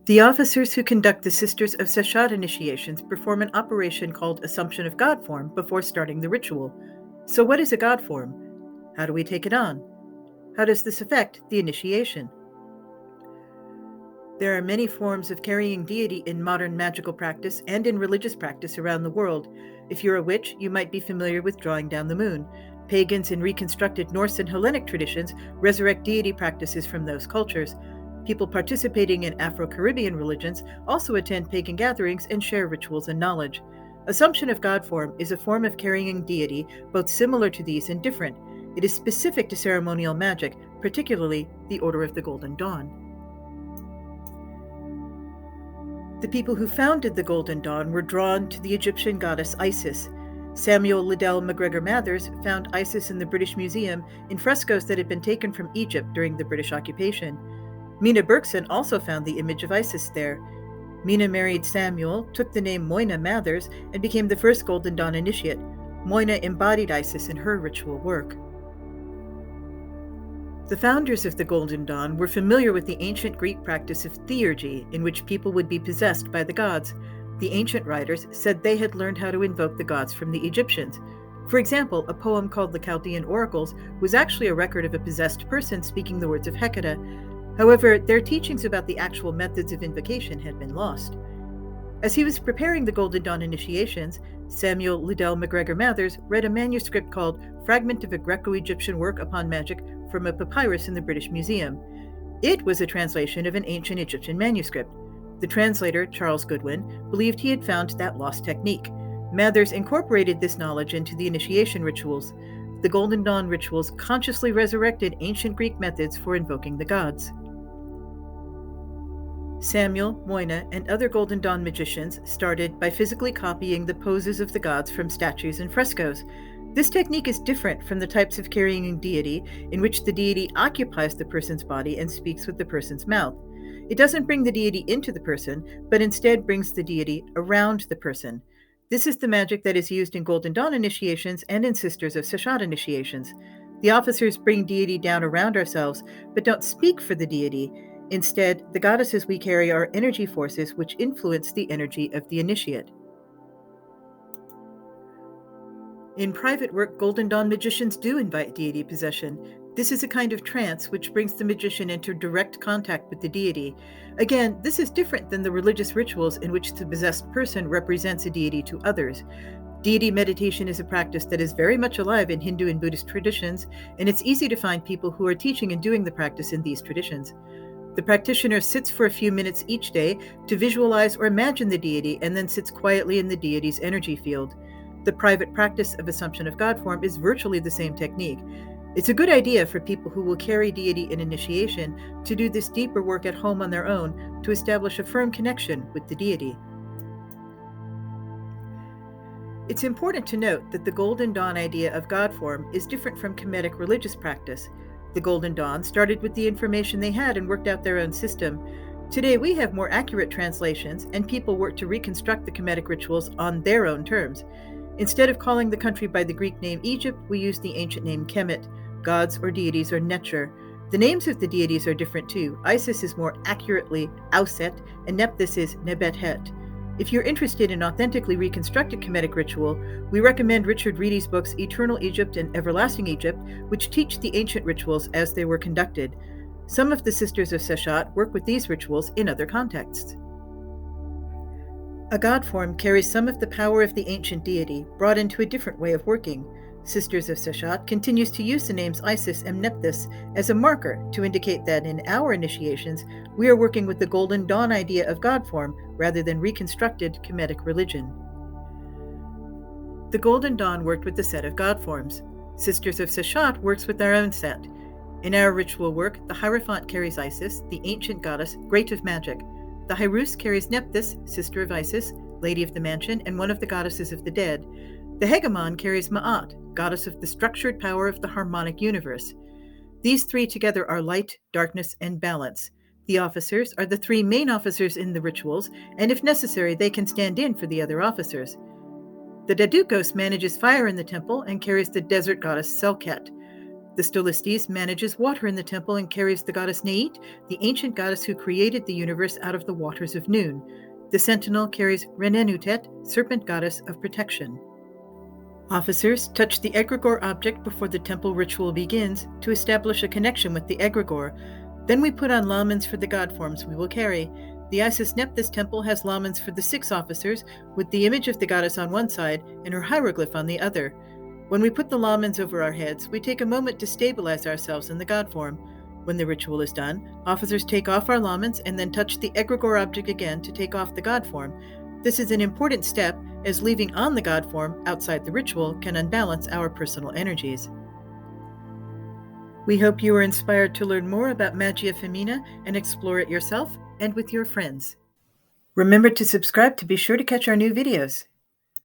The officers who conduct the Sisters of Seshat initiations perform an operation called Assumption of God Form before starting the ritual. So what is a God Form? How do we take it on? How does this affect the initiation? There are many forms of carrying deity in modern magical practice and in religious practice around the world. If you're a witch, you might be familiar with drawing down the moon. Pagans in reconstructed Norse and Hellenic traditions resurrect deity practices from those cultures. People participating in Afro-Caribbean religions also attend pagan gatherings and share rituals and knowledge. Assumption of God form is a form of carrying deity, both similar to these and different. It is specific to ceremonial magic, particularly the Order of the Golden Dawn. The people who founded the Golden Dawn were drawn to the Egyptian goddess Isis. Samuel Liddell MacGregor Mathers found Isis in the British Museum in frescoes that had been taken from Egypt during the British occupation. Mina Bergson also found the image of Isis there. Mina married Samuel, took the name Moina Mathers, and became the first Golden Dawn initiate. Moina embodied Isis in her ritual work. The founders of the Golden Dawn were familiar with the ancient Greek practice of theurgy, in which people would be possessed by the gods. The ancient writers said they had learned how to invoke the gods from the Egyptians. For example, a poem called the Chaldean Oracles was actually a record of a possessed person speaking the words of Hecate. However, their teachings about the actual methods of invocation had been lost. As he was preparing the Golden Dawn initiations, Samuel Liddell MacGregor Mathers read a manuscript called Fragment of a Greco-Egyptian Work Upon Magic from a papyrus in the British Museum. It was a translation of an ancient Egyptian manuscript. The translator, Charles Goodwin, believed he had found that lost technique. Mathers incorporated this knowledge into the initiation rituals. The Golden Dawn rituals consciously resurrected ancient Greek methods for invoking the gods. Samuel, Moina, and other Golden Dawn magicians started by physically copying the poses of the gods from statues and frescoes. This technique is different from the types of carrying deity in which the deity occupies the person's body and speaks with the person's mouth. It doesn't bring the deity into the person, but instead brings the deity around the person. This is the magic that is used in Golden Dawn initiations and in Sisters of Seshat initiations. The officers bring deity down around ourselves, but don't speak for the deity. Instead, the goddesses we carry are energy forces which influence the energy of the initiate. In private work, Golden Dawn magicians do invite deity possession. This is a kind of trance which brings the magician into direct contact with the deity. Again, this is different than the religious rituals in which the possessed person represents a deity to others. Deity meditation is a practice that is very much alive in Hindu and Buddhist traditions, and it's easy to find people who are teaching and doing the practice in these traditions. The practitioner sits for a few minutes each day to visualize or imagine the deity and then sits quietly in the deity's energy field. The private practice of Assumption of God form is virtually the same technique. It's a good idea for people who will carry deity in initiation to do this deeper work at home on their own to establish a firm connection with the deity. It's important to note that the Golden Dawn idea of God form is different from Kemetic religious practice. The Golden Dawn started with the information they had and worked out their own system. Today we have more accurate translations, and people work to reconstruct the Kemetic rituals on their own terms. Instead of calling the country by the Greek name Egypt, we use the ancient name Kemet. Gods or deities are Netcher. The names of the deities are different too. Isis is more accurately Auset, and Nephthys is Nebet-Het. If you're interested in authentically reconstructed Kemetic ritual, we recommend Richard Reedy's books Eternal Egypt and Everlasting Egypt, which teach the ancient rituals as they were conducted. Some of the Sisters of Seshat work with these rituals in other contexts. A god form carries some of the power of the ancient deity, brought into a different way of working. Sisters of Seshat continues to use the names Isis and Nephthys as a marker to indicate that in our initiations, we are working with the Golden Dawn idea of god form rather than reconstructed Kemetic religion. The Golden Dawn worked with the set of god forms. Sisters of Seshat works with their own set. In our ritual work, the Hierophant carries Isis, the ancient goddess, great of magic. The Hyrus carries Nephthys, sister of Isis, lady of the mansion, and one of the goddesses of the dead. The Hegemon carries Ma'at, goddess of the structured power of the harmonic universe. These three together are light, darkness, and balance. The officers are the three main officers in the rituals, and if necessary, they can stand in for the other officers. The Dadukos manages fire in the temple and carries the desert goddess Selket. The Stolistes manages water in the temple and carries the goddess Neit, the ancient goddess who created the universe out of the waters of noon. The Sentinel carries Renenutet, serpent goddess of protection. Officers touch the egregore object before the temple ritual begins to establish a connection with the egregore. Then we put on lamens for the god forms we will carry. The Isis Nephthys temple has lamens for the 6 officers, with the image of the goddess on one side and her hieroglyph on the other. When we put the lamens over our heads, we take a moment to stabilize ourselves in the god form. When the ritual is done, officers take off our lamens and then touch the egregore object again to take off the god form. This is an important step, as leaving on the god form outside the ritual can unbalance our personal energies. We hope you are inspired to learn more about Magia Femina and explore it yourself and with your friends. Remember to subscribe to be sure to catch our new videos.